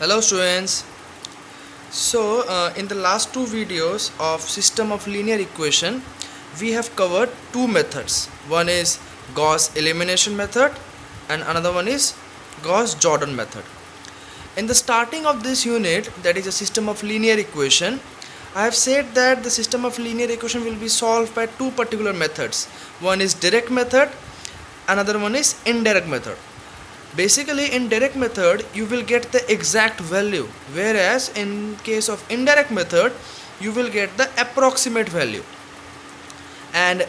Hello students. In the last two videos of system of linear equation, we have covered two methods. One is Gauss elimination method and another one is Gauss-Jordan method. In the starting of this unit, that is a system of linear equation, I have said that the system of linear equation will be solved by two particular methods. One is direct method, another one is indirect method. Basically, in direct method you will get the exact value, whereas in case of indirect method you will get the approximate value. And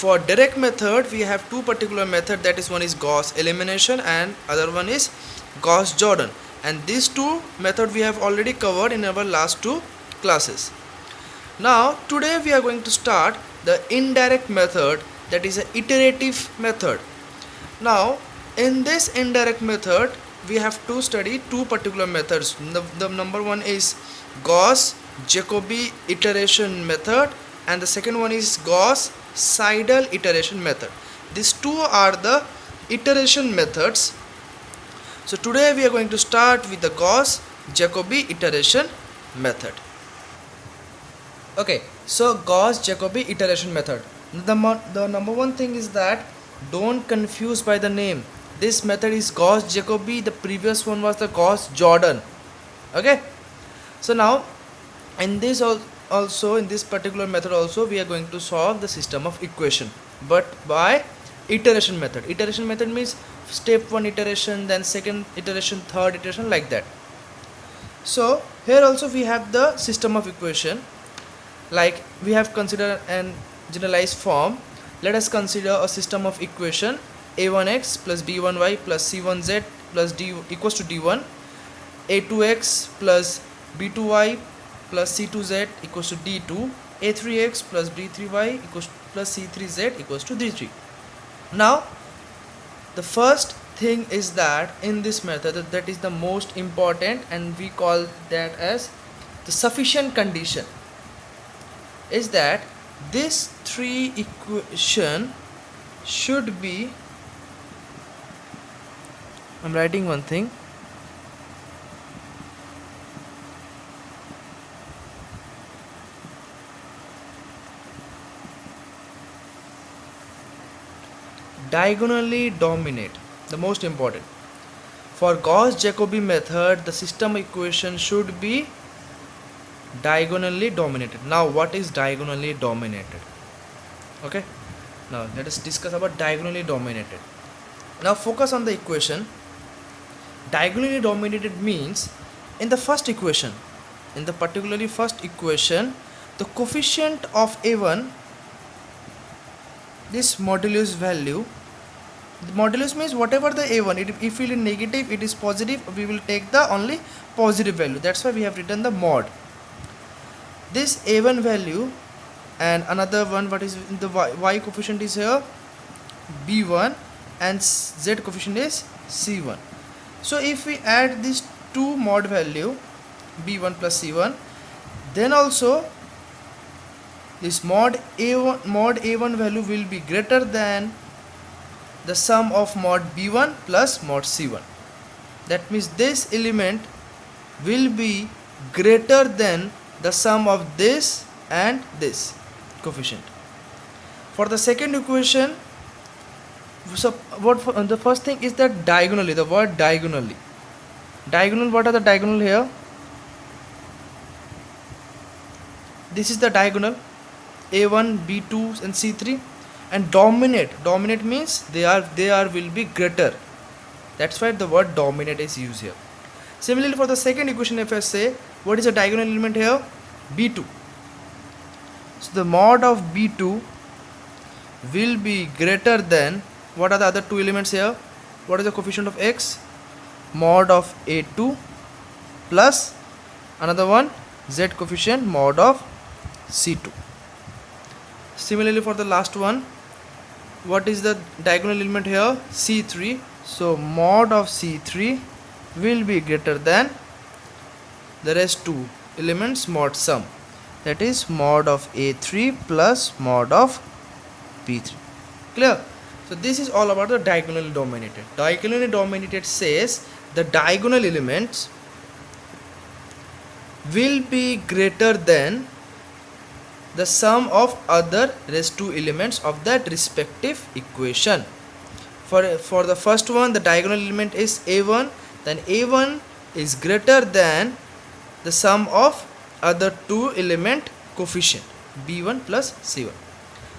for direct method we have two particular method, that is one is Gauss elimination and other one is Gauss-Jordan, and these two method we have already covered in our last two classes. Now today we are going to start the indirect method, that is an iterative method. Now in this indirect method we have to study two particular methods. The number one is Gauss-Jacobi iteration method and the second one is Gauss-Seidel iteration method. These two are the iteration methods. So today we are going to start with the Gauss-Jacobi iteration method. Okay, so Gauss-Jacobi iteration method. The number one thing is that don't confuse by the name. This method is Gauss-Jacobi, the previous one was the Gauss-Jordan. Okay, so now in this also in this particular method also we are going to solve the system of equation, but by iteration method. Iteration method means step 1 iteration, then second iteration, third iteration, like that. So here also we have the system of equation, like we have considered an generalized form. Let us consider a system of equation a1x plus b1y plus c1z plus d equals to d1, a2x plus b2y plus c2z equals to d2, a3x plus b3y equals plus c3z equals to d3. Now the first thing is that in this method, that is the most important, and we call that as the sufficient condition, is that this three equation should be, I'm writing one thing, diagonally dominate, the most important. For Gauss-Jacobi method the system equation should be diagonally dominated. Now what is diagonally dominated? Okay, now let us discuss about diagonally dominated. Now focus on the equation. Diagonally dominated means in the first equation, in the particularly first equation, the coefficient of a1, this modulus value, the modulus means whatever the a1, if it is negative it is positive, we will take the only positive value. That's why we have written the mod. This a1 value and another one, what is in the y coefficient is here b1 and z coefficient is c1. So if we add these two mod value b1 plus c1, then also this mod a1 value will be greater than the sum of mod b1 plus mod c1. That means this element will be greater than the sum of this and this coefficient. For the second equation, so the first thing is that diagonally, the word diagonally. Diagonal, what are the diagonal here? This is the diagonal a1, b2 and c3, and dominate means they are will be greater. That's why the word dominate is used here. Similarly for the second equation, if I say what is the diagonal element here, b2, so the mod of b2 will be greater than, what are the other two elements here, what is the coefficient of x, mod of a2 plus another one z coefficient mod of c2. Similarly for the last one, what is the diagonal element here, c3, so mod of c3 will be greater than the rest two elements mod sum, that is mod of a3 plus mod of b3. Clear? So this is all about the diagonally dominated. Diagonally dominated says the diagonal elements will be greater than the sum of other raised to elements of that respective equation. For the first one, the diagonal element is a1, then a1 is greater than the sum of other two element coefficient b1 plus c1.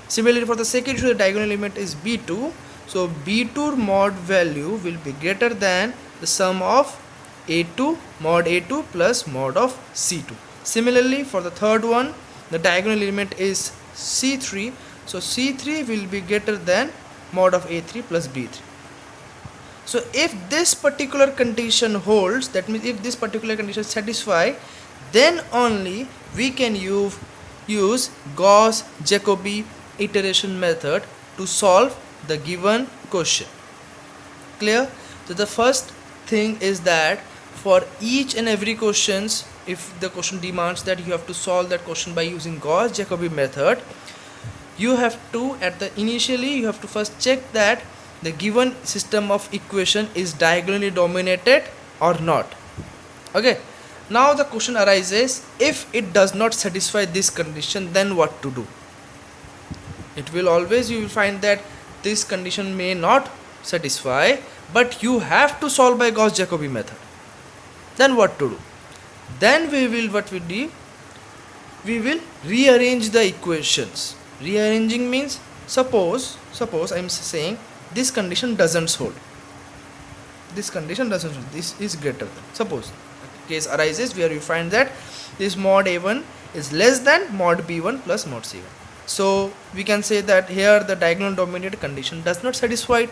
Similarly, for the second issue, the diagonal element is b2, so b2 mod value will be greater than the sum of a2 mod a2 plus mod of c2. Similarly, for the third one, the diagonal element is c3, so c3 will be greater than mod of a3 plus b3. So if this particular condition holds, that means if this particular condition satisfies, then only we can use Gauss-Jacobi iteration method to solve the given question. Clear? So the first thing is that for each and every questions, if the question demands that you have to solve that question by using Gauss-Jacobi method, you have to initially you have to first check that the given system of equation is diagonally dominated or not. Okay, now the question arises, if it does not satisfy this condition, then what to do? It will always, you will find that this condition may not satisfy, but you have to solve by Gauss-Jacobi method. Then what to do? Then we will rearrange the equations. Rearranging means, suppose I am saying this condition doesn't hold. This condition doesn't hold. This is greater than. Suppose a case arises where you find that this mod a1 is less than mod b1 plus mod c1. So we can say that here the diagonal dominated condition does not satisfy.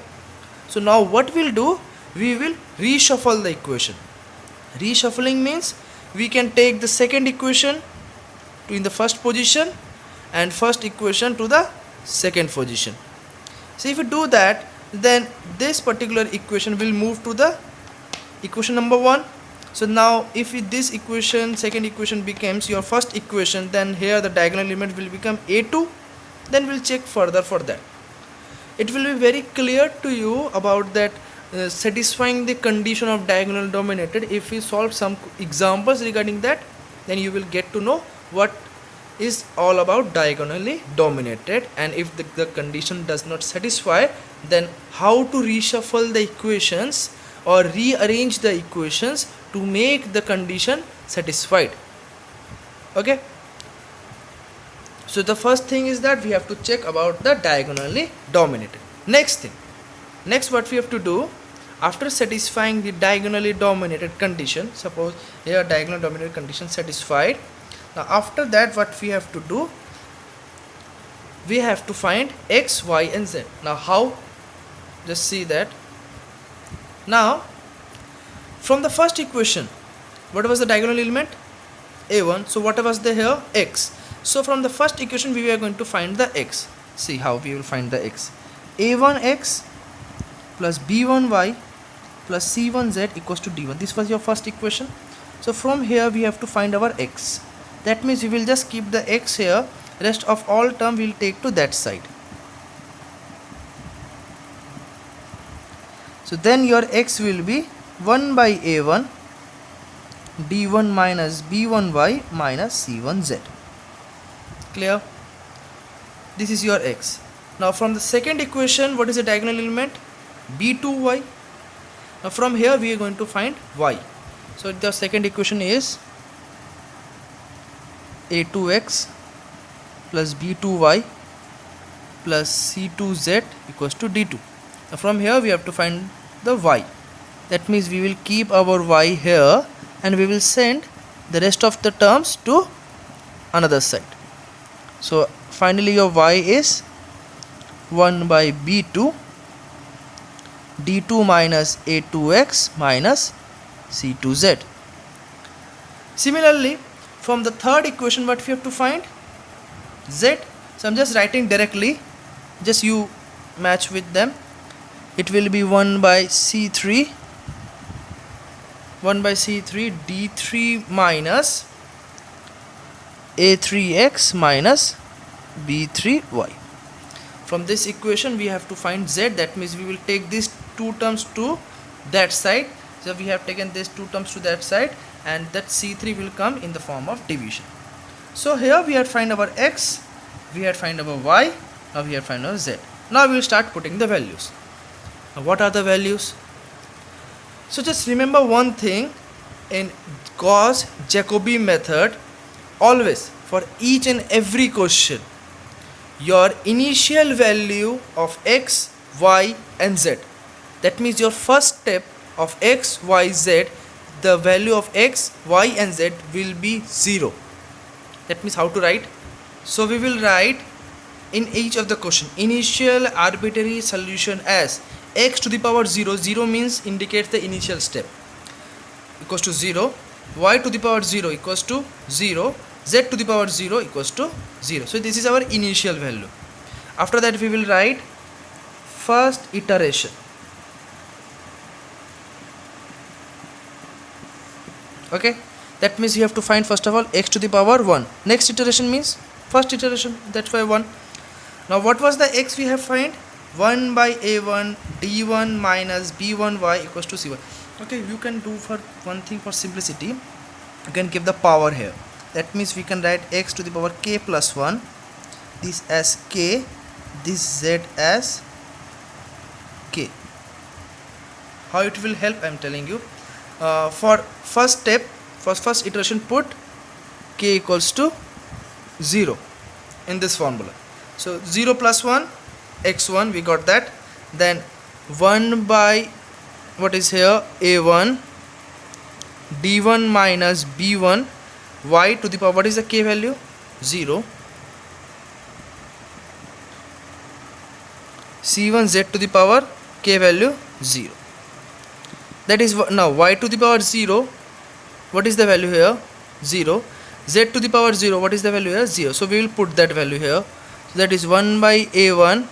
So now what we'll do? We will reshuffle the equation. Reshuffling means we can take the second equation to in the first position and first equation to the second position. So if you do that, then this particular equation will move to the equation number 1. So now if this equation, second equation becomes your first equation, then here the diagonal element will become a2. Then we'll check further for that. It will be very clear to you about that satisfying the condition of diagonal dominated. If we solve some examples regarding that, then you will get to know what is all about diagonally dominated, and if the condition does not satisfy, then how to reshuffle the equations or rearrange the equations to make the condition satisfied. Okay, so the first thing is that we have to check about the diagonally dominated. Next what we have to do, after satisfying the diagonally dominated condition, suppose here diagonal dominated condition satisfied. Now after that what we have to do, we have to find x, y and z. Now how? Just see that. Now from the first equation, what was the diagonal element? a1. So what was the here? X. So from the first equation we are going to find the x. See how we will find the x. a1x plus b1y plus c1z equals to d1. This was your first equation. So from here we have to find our x. That means we will just keep the x here, rest of all term we will take to that side. So then your x will be 1 by a1 d1 minus b1y minus c1z. Clear? This is your x. Now from the second equation, what is the diagonal element? b2y. Now from here we are going to find y. So the second equation is a2x plus b2y plus c2z equals to d2. Now from here we have to find the y. That means we will keep our y here and we will send the rest of the terms to another side. So finally your y is 1 by b2 d2 minus a2x minus c2z. Similarly, from the third equation what we have to find? Z. So I am just writing directly, just you match with them. It will be 1 by c3 d3 minus a3x minus b3y. From this equation we have to find z. That means we will take these two terms to that side. So we have taken these two terms to that side and that C3 will come in the form of division. So here we have find our x, we have find our y, now we have find our z. Now we will start putting the values. Now what are the values? So just remember one thing, in Gauss-Jacobi method, always for each and every question, your initial value of x, y and z, that means your first step of x, y, z, the value of x, y and z will be 0. That means how to write? So we will write in each of the question initial arbitrary solution as x to the power 0, 0 means indicates the initial step, equals to 0, y to the power 0 equals to 0, z to the power 0 equals to 0. So this is our initial value. After that we will write first iteration. Okay, that means you have to find first of all x to the power 1. Next iteration means first iteration, that's why 1. Now what was the x we have find? 1 by a1 d1 minus b1y equals to c1. Okay, you can do for one thing for simplicity, you can give the power here. That means we can write x to the power k plus 1, this as k, this z as k. How it will help I am telling you. For first step, for first iteration, put k equals to 0 in this formula. So 0 plus 1 x1, we got that. Then 1 by what is here a1 d1 minus b1 y to the power, what is the k value? 0, c1 z to the power k value 0. That is now y to the power 0, what is the value here? 0. Z to the power 0, what is the value here? 0. So we will put that value here. So that is 1 by a1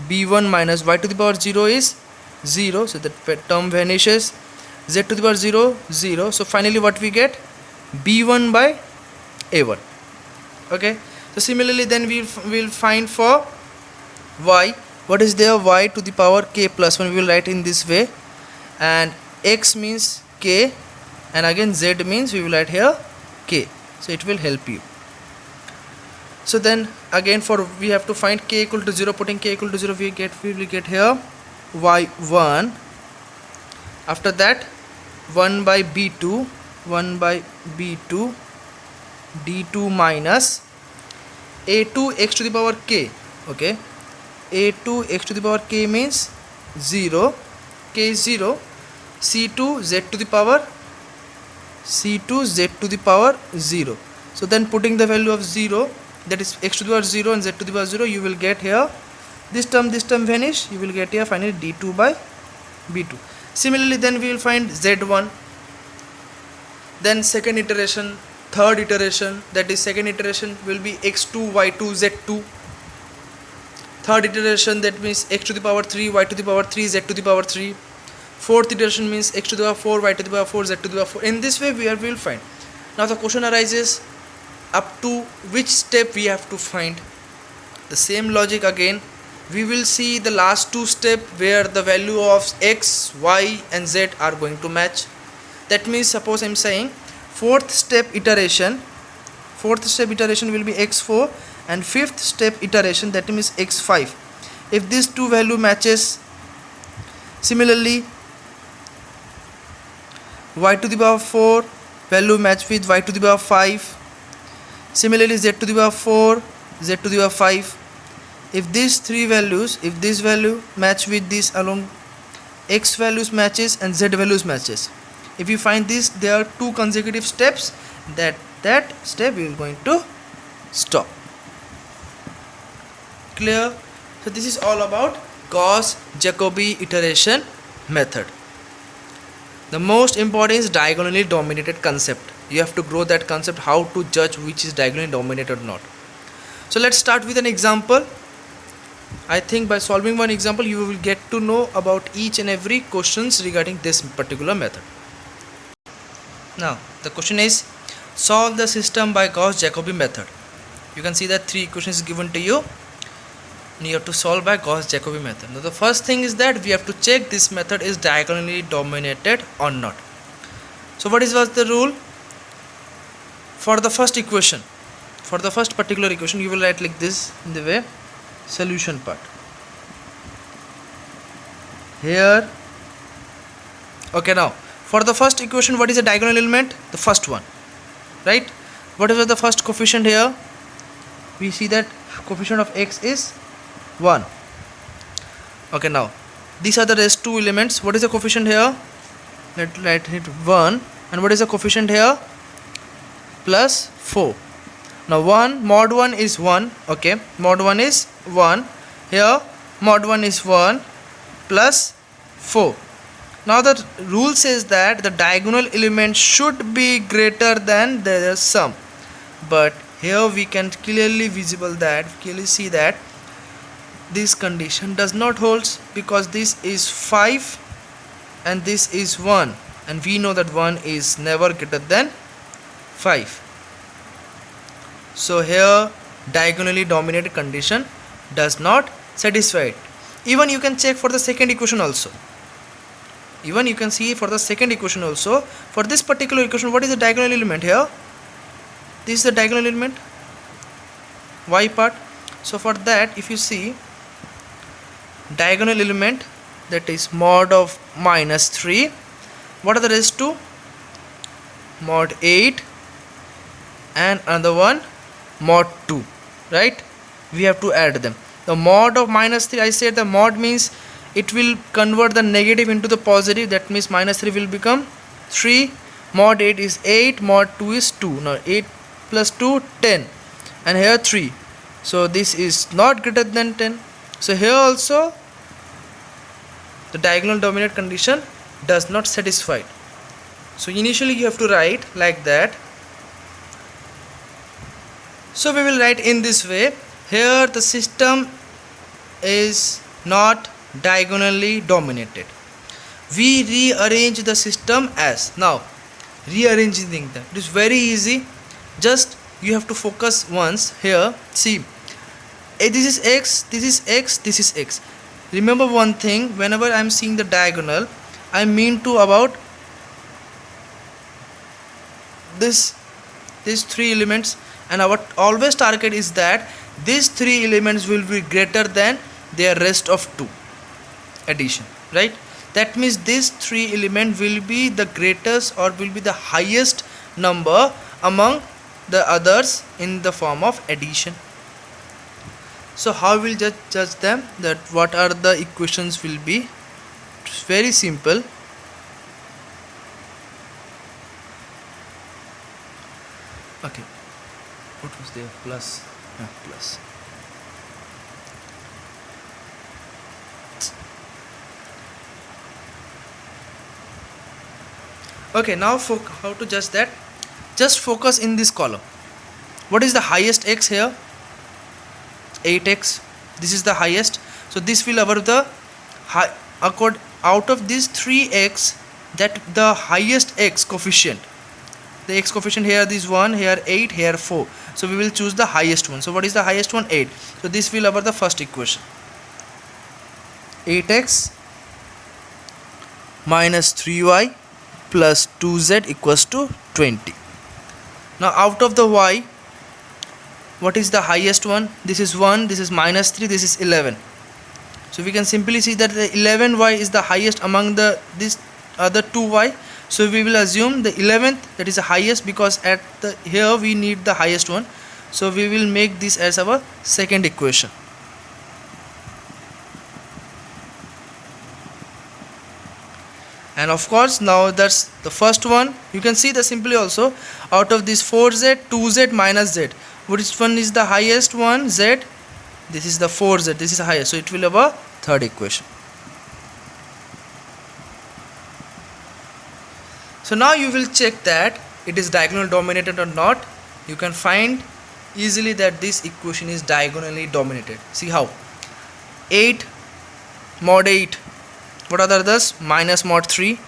b1 minus y to the power 0 is 0, so that term vanishes. Z to the power 0, 0. So finally what we get? b1 by a1. Okay, so similarly then we will find for y, what is there? Y to the power k plus 1, we will write in this way, and x means k, and again z means we will write here k, so it will help you. So then again for we have to find k equal to 0, putting k equal to 0 we will get here y1. After that 1 by b2, 1 by b2 d2 minus a2 x to the power k. Okay, a2 x to the power k means 0, k is 0, c2 z to the power, c2 z to the power 0. So then putting the value of 0, that is x to the power 0 and z to the power 0, you will get here this term vanish, you will get here finally d2 by b2. Similarly then we will find z1, then second iteration, third iteration, that is second iteration will be x2 y2 z2. Third iteration, that means x to the power 3 y to the power 3 z to the power 3. Fourth iteration means x to the power 4 y to the power 4 z to the power 4. In this way we will find. Now the question arises, up to which step we have to find? The same logic again, we will see the last two steps where the value of x, y and z are going to match. That means suppose I am saying fourth step iteration will be x4, and fifth step iteration, that means x5. If these two value matches, similarly y to the power 4 value match with y to the power 5, similarly z to the power 4, z to the power 5. If these three values, if this value match with this along, x values matches and z values matches. If you find this, there are two consecutive steps, that step we are going to stop. Clear? So this is all about Gauss-Jacobi iteration method. The most important is diagonally dominated concept. You have to grow that concept, how to judge which is diagonally dominated or not. So let's start with an example. I think by solving one example you will get to know about each and every questions regarding this particular method. Now the question is, solve the system by Gauss-Jacobi method. You can see that three equations given to you and you have to solve by Gauss-Jacobi method. Now the first thing is that we have to check this method is diagonally dominated or not. So what was the rule for the first equation? For the first particular equation, you will write like this in the way solution part. Here, okay, now for the first equation, what is the diagonal element? The first one, right? What is the first coefficient here? We see that coefficient of x is 1. Okay, now these are the rest two elements. What is the coefficient here? Let's write it 1. And what is the coefficient here? Plus 4. Now 1 mod 1 is 1. Okay, mod 1 is 1. Here mod 1 is 1 plus 4. Now the rule says that the diagonal element should be greater than the sum, but here we can clearly see that this condition does not hold, because this is 5 and this is 1, and we know that 1 is never greater than 5. So here diagonally dominated condition does not satisfy it. Even you can check for the second equation also. Even you can see for the second equation also, for this particular equation, what is the diagonal element here? This is the diagonal element, y part. So for that, if you see diagonal element, that is mod of minus 3, what are the rest two? Mod 8 and another one mod 2, right? We have to add them. The mod of minus 3, I said the mod means it will convert the negative into the positive. That means minus 3 will become 3. Mod 8 is 8. Mod 2 is 2. Now 8 plus 2, 10. And here 3. So this is not greater than 10. So here also the diagonal dominant condition does not satisfy. So initially you have to write like that. So we will write in this way. Here the system is not diagonally dominated. We rearrange the system as, now rearranging them, it is very easy. Just you have to focus once here. See, this is x, this is x, this is x. Remember one thing, whenever I am seeing the diagonal, I mean to about these three elements, and our always target is that these three elements will be greater than their rest of 2 addition, right? That means these three elements will be the greatest or will be the highest number among the others in the form of addition. So how will judge them, that what are the equations will be? It's very simple. Okay, what was there? Plus, plus. Okay, now how to judge that? Just focus in this column. What is the highest x here? 8x. This is the highest. So this will over the out of these 3x, that the highest x coefficient. The x coefficient here is 1, here 8, here 4. So we will choose the highest one. So what is the highest one? 8. So this will over the first equation. 8x minus 3y plus 2z equals to 20. Now out of the y, what is the highest one? This is 1, this is minus 3, this is 11. So we can simply see that the 11y is the highest among this other 2y. So we will assume the 11th, that is the highest, because at the here we need the highest one. So we will make this as our second equation. And of course now that's the first one. You can see the simply also, out of this 4z, 2z minus z, which one is the highest one? Z. This is the 4z, this is the highest, so it will have a third equation. So now you will check that it is diagonal dominated or not. You can find easily that this equation is diagonally dominated. See how? 8 mod 8, what are the others? Minus mod 3,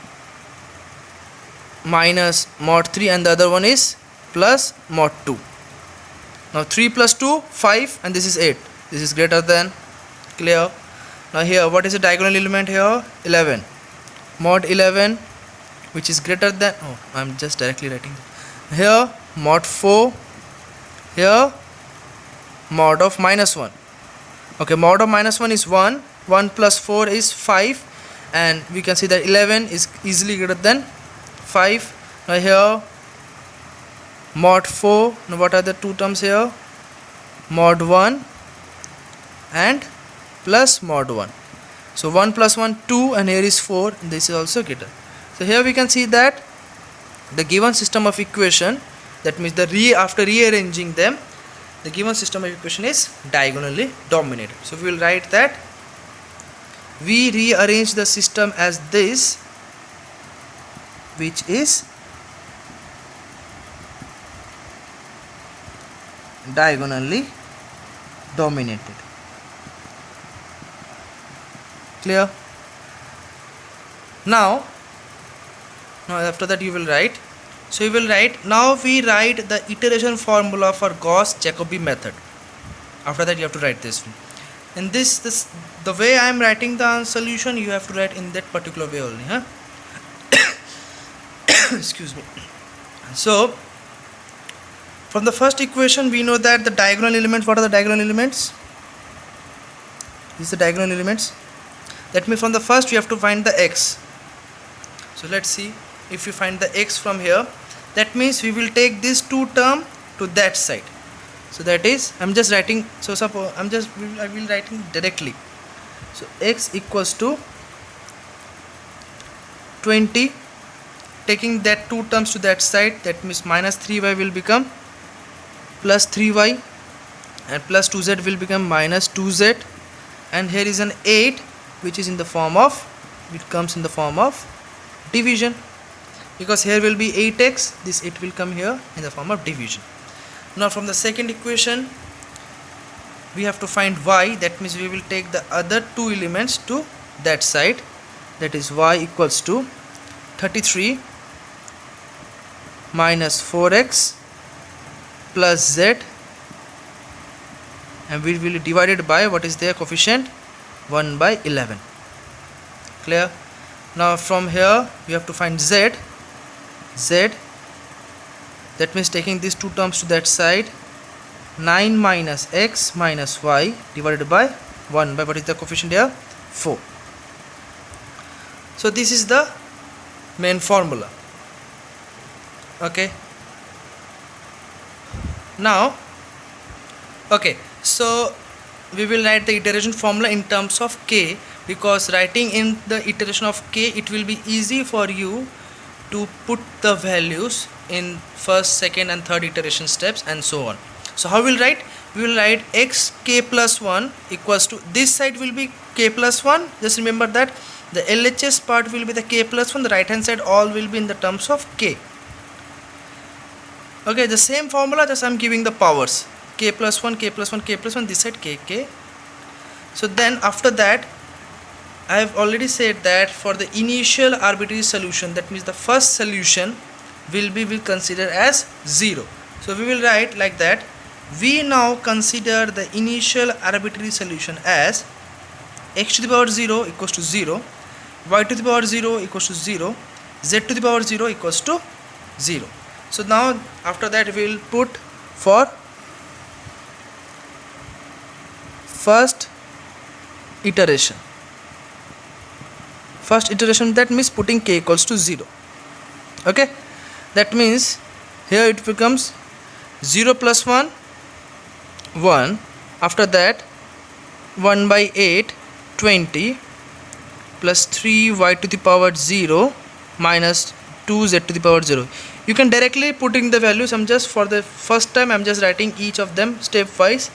minus mod 3, and the other one is plus mod 2. Now 3 plus 2, 5, and this is 8. This is greater than, clear. Now here what is the diagonal element here? 11. Mod 11 which is greater than, oh, I'm just directly writing here mod 4, here mod of minus 1. Okay, mod of minus 1 is 1, 1 plus 4 is 5, and we can see that 11 is easily greater than 5. Now here mod 4, now what are the two terms here? Mod 1 and plus mod 1. So 1 plus 1 2, and here is 4, this is also greater. So here we can see that the given system of equation, that means after rearranging them, the given system of equation is diagonally dominated. So we will write that we rearrange the system as this, which is diagonally dominated. Clear? Now after that you will write, so you will write, now we write the iteration formula for Gauss-Jacobi method. After that you have to write this one. And this the way I am writing the solution, you have to write in that particular way only, huh? Excuse me. So from the first equation we know that the diagonal elements, what are the diagonal elements? These are the diagonal elements. That means from the first we have to find the x. So let's see, if you find the x from here, that means we will take this two term to that side. So that is, I'm just writing, so suppose I will writing directly. So x equals to 20, taking that two terms to that side, that means minus 3y will become plus 3y, and plus 2z will become minus 2z, and here is an 8 which is in the form of, it comes in the form of division, because here will be 8x, this 8 will come here in the form of division. Now from the second equation we have to find y, that means we will take the other two elements to that side, that is y equals to 33 minus 4x plus z, and we will divide it by what is their coefficient, 1 by 11. Clear? Now from here we have to find z, that means taking these two terms to that side, 9 minus x minus y divided by 1 by what is the coefficient here, 4. So this is the main formula. Okay, now okay, so we will write the iteration formula in terms of k, because writing in the iteration of k, it will be easy for you to put the values in first, second and third iteration steps and so on. So how we will write? We will write x k plus 1 equals to, this side will be k plus 1, just remember that the LHS part will be the k plus 1, the right hand side all will be in the terms of k. Okay, the same formula, just I am giving the powers, k plus 1, k plus 1, k plus 1, this side k. So then after that I have already said that for the initial arbitrary solution, that means the first solution will considered as 0. So we will write like that, we now consider the initial arbitrary solution as x to the power 0 equals to 0, y to the power 0 equals to 0, z to the power 0 equals to 0. So now after that we will put for first iteration, that means putting k equals to 0. Okay, that means here it becomes 0 plus 1 1, after that 1 by 8 20 plus 3y to the power 0 minus 2z to the power 0. You can directly put in the values, I'm just for the first time I'm just writing each of them stepwise,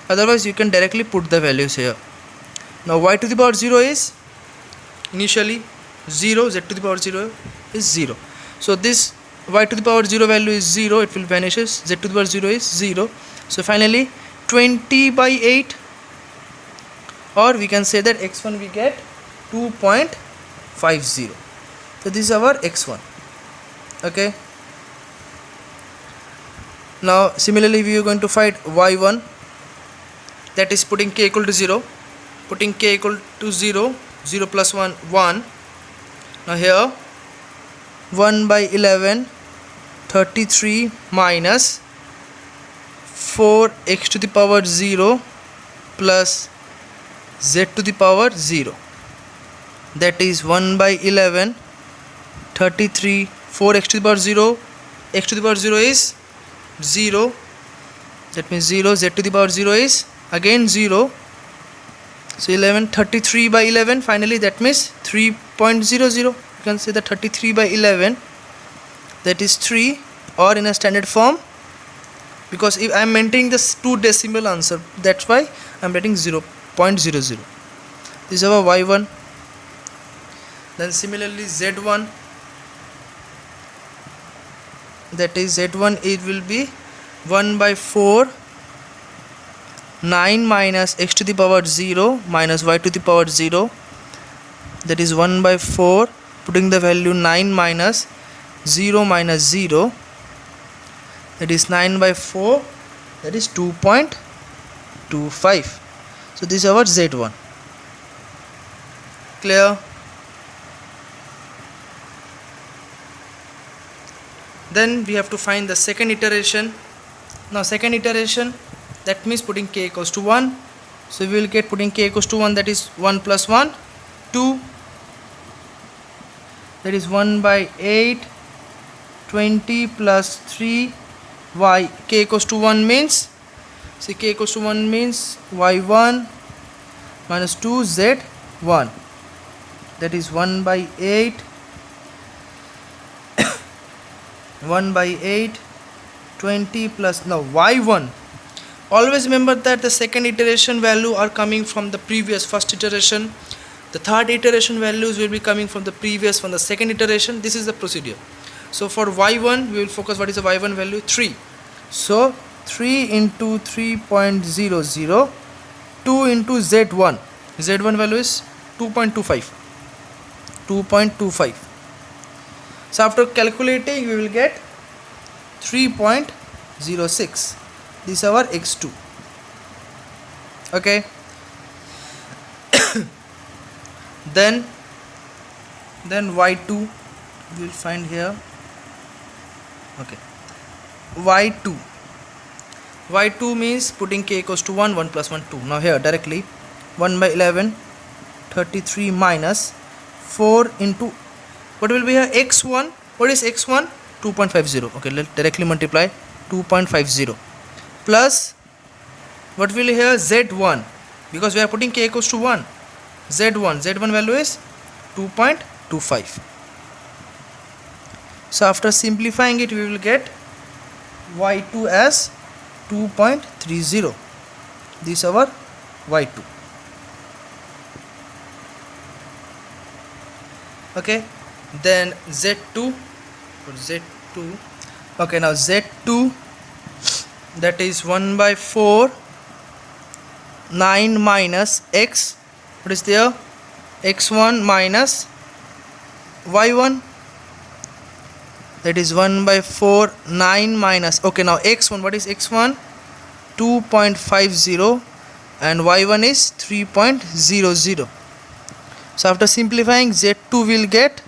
otherwise you can directly put the values here. Now y to the power 0 is initially 0, z to the power 0 is 0. So this y to the power 0 value is 0, it will vanishes, z to the power 0 is 0. So finally 20 by 8, or we can say that x1 we get 2.50. So this is our x1. Okay, now similarly we are going to find y1, that is putting k equal to 0, putting k equal to 0, 0 plus 1 1. Now here 1 by 11 33 minus 4x to the power 0 plus z to the power 0, that is 1 by 11 33 4x to the power 0, x to the power 0 is 0, that means 0, z to the power 0 is again 0, so 11 33 by 11 finally, that means 3.00. You can say that 33 by 11, that is 3, or in a standard form, because if I am maintaining this 2 decimal answer, that's why I am writing 0.00. This is our y1. Then similarly z1, that is z1, it will be 1 by 4 9 minus x to the power 0 minus y to the power 0, that is 1 by 4, putting the value 9 minus 0 minus 0, that is 9 by 4, that is 2.25. so this is our z1. Clear? Then we have to find the second iteration. Now second iteration, that means putting k equals to 1, so we will get, putting k equals to 1, that is 1 plus 1 2, that is 1 by 8 20 plus 3 y, k equals to 1 means, see, k equals to 1 means y1 minus 2 z1, that is 1 by 8 1 by 8 20 plus, now y1, always remember that the second iteration value are coming from the previous first iteration, the third iteration values will be coming from the previous, from the second iteration. This is the procedure. So for y1 we will focus, what is the y1 value? 3, so 3 into 3.00, 2 into z1, z1 value is 2.25. So after calculating we will get 3.06. This is our x2. Okay. then y2 we will find here. Okay, y2 means putting k equals to 1, 1 plus 1 2. Now here directly 1 by 11 33 minus 4 into, what will be here, x1, what is x1? 2.50. okay, let's directly multiply 2.50 plus, what will be here, z1, because we are putting k equals to 1, z1 value is 2.25. so after simplifying it we will get y2 as 2.30. this is our y2. Okay, then z2, okay, now z2, that is 1 by 4 9 minus x, what is there, x1 minus y1, that is 1 by 4 9 minus, okay, now x1, what is x1? 2.50 and y1 is 3.00. so after simplifying, z2 will get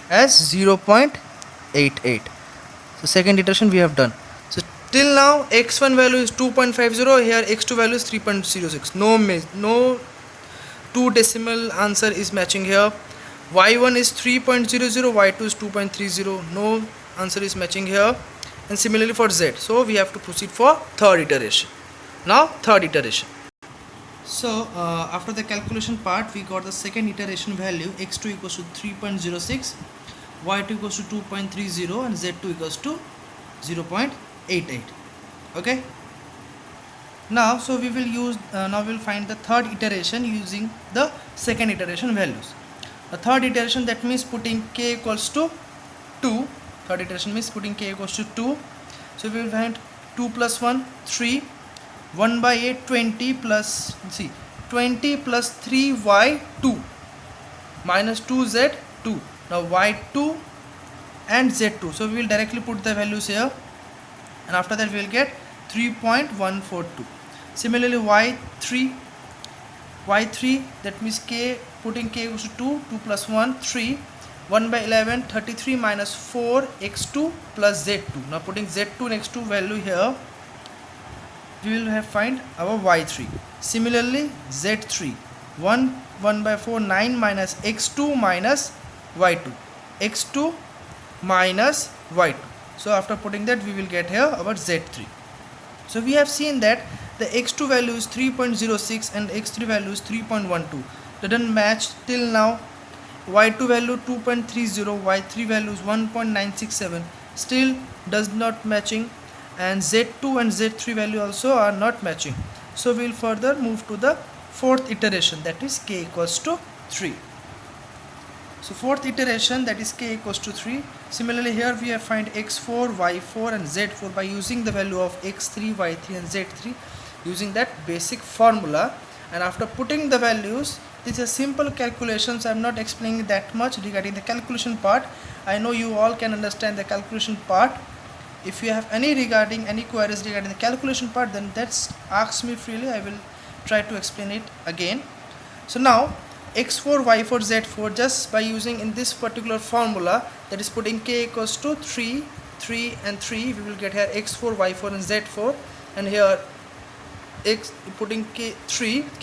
as 0.88. so second iteration we have done. So till now x1 value is 2.50, here x2 value is 3.06. no 2 decimal answer is matching here. y1 is 3.00, y2 is 2.30, no answer is matching here. And similarly for z, so we have to proceed for third iteration. Now third iteration. So after the calculation part, we got the second iteration value, x2 equals to 3.06, y2 equals to 2.30 and z2 equals to 0.88. okay, now so we will use now we will find the third iteration using the second iteration values. The third iteration, that means putting k equals to 2, third iteration means putting k equals to 2, so we will find 2 plus 1 3, 1 by 8 20 plus, see, 20 plus 3y2 minus 2z2. Now y2 and z2, so we will directly put the values here, and after that we will get 3.142. Similarly y3, that means k, putting k equals to 2, 2 plus 1 3, 1 by 11, 33 minus 4 x2 plus z2. Now putting z2 and x2 value here, we will have find our y3. Similarly z3, 1 by 4, 9 minus x2 minus y2, x2 minus y2. So after putting that, we will get here our z3. So we have seen that the x2 value is 3.06 and x3 value is 3.12. Doesn't match till now. Y2 value 2.30, y3 value is 1.967, still does not matching, and z2 and z3 value also are not matching. So we will further move to the fourth iteration, that is k equals to 3. So fourth iteration, that is k equals to 3. Similarly here we have find x4, y4 and z4 by using the value of x3, y3 and z3 using that basic formula, and after putting the values, this is simple calculations. I am not explaining that much regarding the calculation part. I know you all can understand the calculation part. If you have any queries regarding the calculation part, then that's ask me freely. I will try to explain it again. So now x4, y4, z4, just by using in this particular formula, that is putting k equals to 3, 3 and 3, we will get here x4, y4 and z4, and here putting k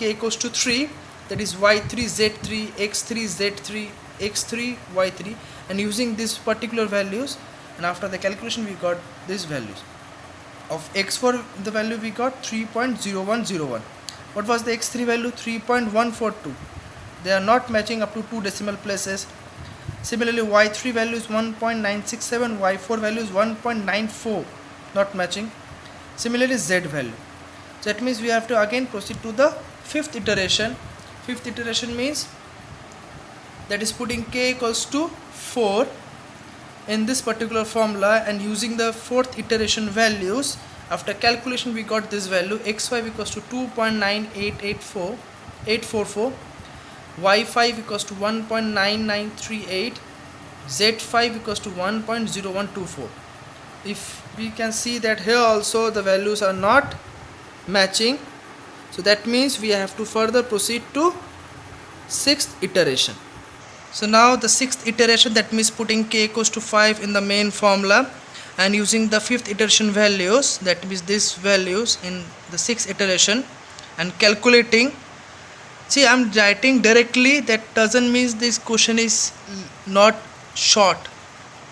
equals to 3, that is y3, z3, x3, z3, x3, y3, and using these particular values, and after the calculation we got these values. Of x4 the value we got 3.0101. What was the x3 value? 3.142. They are not matching up to 2 decimal places. Similarly y3 value is 1.967, y4 value is 1.94, not matching. Similarly z value. So that means we have to again proceed to the fifth iteration. Fifth iteration means that is putting k equals to 4 in this particular formula, and using the fourth iteration values, after calculation we got this value x5 equals to 2.98844, y5 equals to 1.9938, z5 equals to 1.0124. If we can see that here also the values are not matching, so that means we have to further proceed to sixth iteration. So now the sixth iteration, that means putting k equals to 5 in the main formula and using the fifth iteration values, that means these values in the sixth iteration, and calculating. See, I am writing directly, that doesn't mean this question is not short.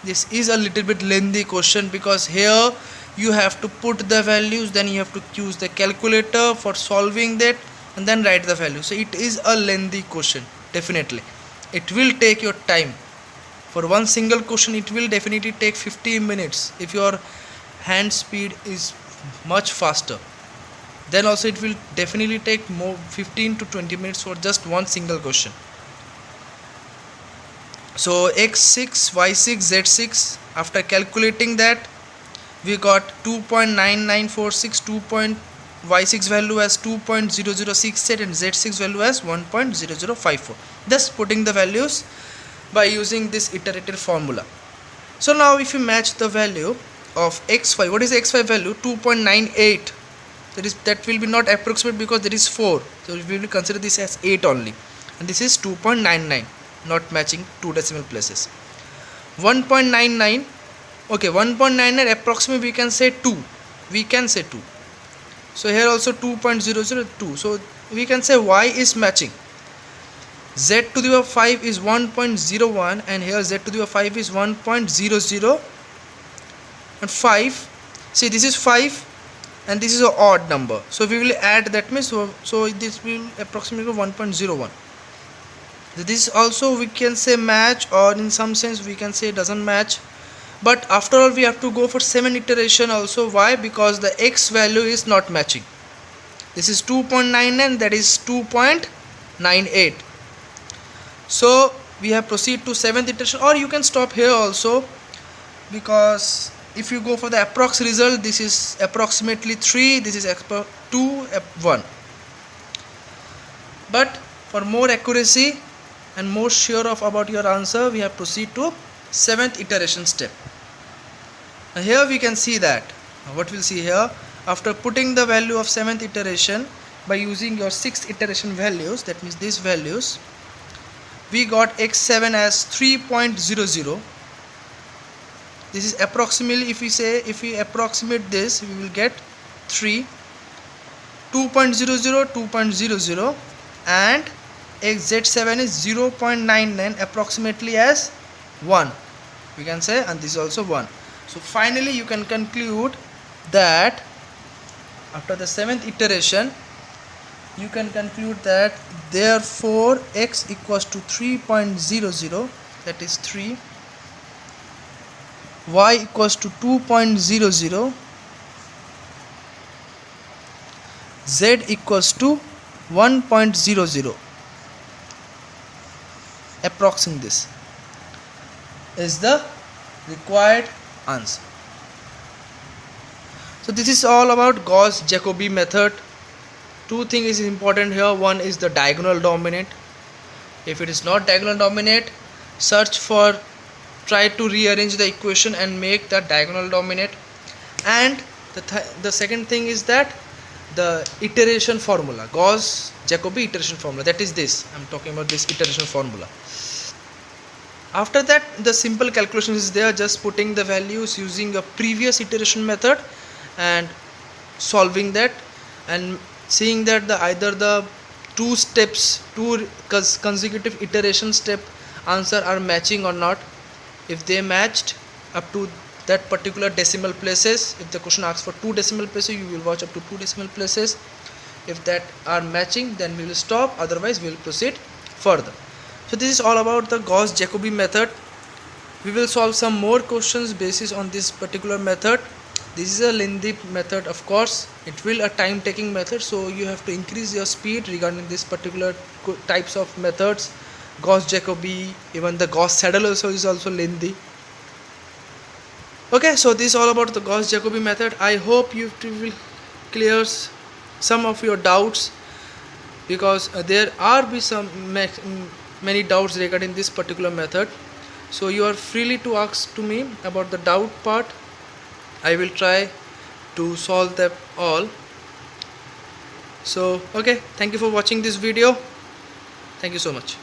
This is a little bit lengthy question, because here you have to put the values, then you have to use the calculator for solving that, and then write the value. So it is a lengthy question, definitely. It will take your time. For one single question it will definitely take 15 minutes if your hand speed is much faster. Then also it will definitely take more 15 to 20 minutes for just one single question. So x6, y6, z6, after calculating that we got 2.9946, y6 value as 2.0068 and z6 value as 1.0054. Thus putting the values by using this iterative formula. So now if you match the value of x5, what is the x5 value? 2.98. that will be not approximate because there is 4, so we will consider this as 8 only, and this is 2.99, not matching 2 decimal places. 1.99, okay, 1.99 approximate we can say 2, so here also 2.002, so we can say y is matching. Z to the power 5 is 1.01 and here z to the power 5 is 1.00 and 5. See, this is 5 and this is an odd number, so we will add, that means so this will approximately 1.01. This also we can say match, or in some sense we can say doesn't match, but after all we have to go for 7 iteration also. Why? Because the x value is not matching. This is 2.99, that is 2.98. So we have proceed to 7th iteration, or you can stop here also, because if you go for the approx result, this is approximately 3, this is 2, 1. But for more accuracy and more sure of about your answer, we have proceed to 7th iteration step. Now here we can see that, what we'll see here, after putting the value of 7th iteration by using your 6th iteration values, that means these values, we got x7 as 3.00. This is approximately, if we approximate this, we will get 3. 2.00, 2.00, and xz7 is 0.99 approximately as 1, we can say, and this is also 1. So finally you can conclude that after the 7th iteration, you can conclude that therefore x equals to 3.00, that is 3, y equals to 2.00, z equals to 1.00. Approximating this is the required answer. So this is all about Gauss-Jacobi method. Two things is important here. One is the diagonal dominant. If it is not diagonal dominant, try to rearrange the equation and make the diagonal dominant. And the second thing is that the iteration formula, Gauss-Jacobi iteration formula, that is this. I am talking about this iteration formula. After that, the simple calculation is there, just putting the values using a previous iteration method and solving that, and seeing that either the two consecutive iteration step answer are matching or not. If they matched up to that particular decimal places, if the question asks for 2 decimal places, you will watch up to 2 decimal places. If that are matching, then we will stop, otherwise we will proceed further. So this is all about the Gauss-Jacobi method. We will solve some more questions based on this particular method. This is a lengthy method, of course. It will a time taking method, so you have to increase your speed regarding this particular types of methods. Gauss-Jacobi, even the Gauss-Seidel also is also lengthy. Okay, so this is all about the Gauss-Jacobi method. I hope you will clear some of your doubts, because there are many doubts regarding this particular method. So you are freely to ask to me about the doubt part. I will try to solve them all. So okay, thank you for watching this video. Thank you so much.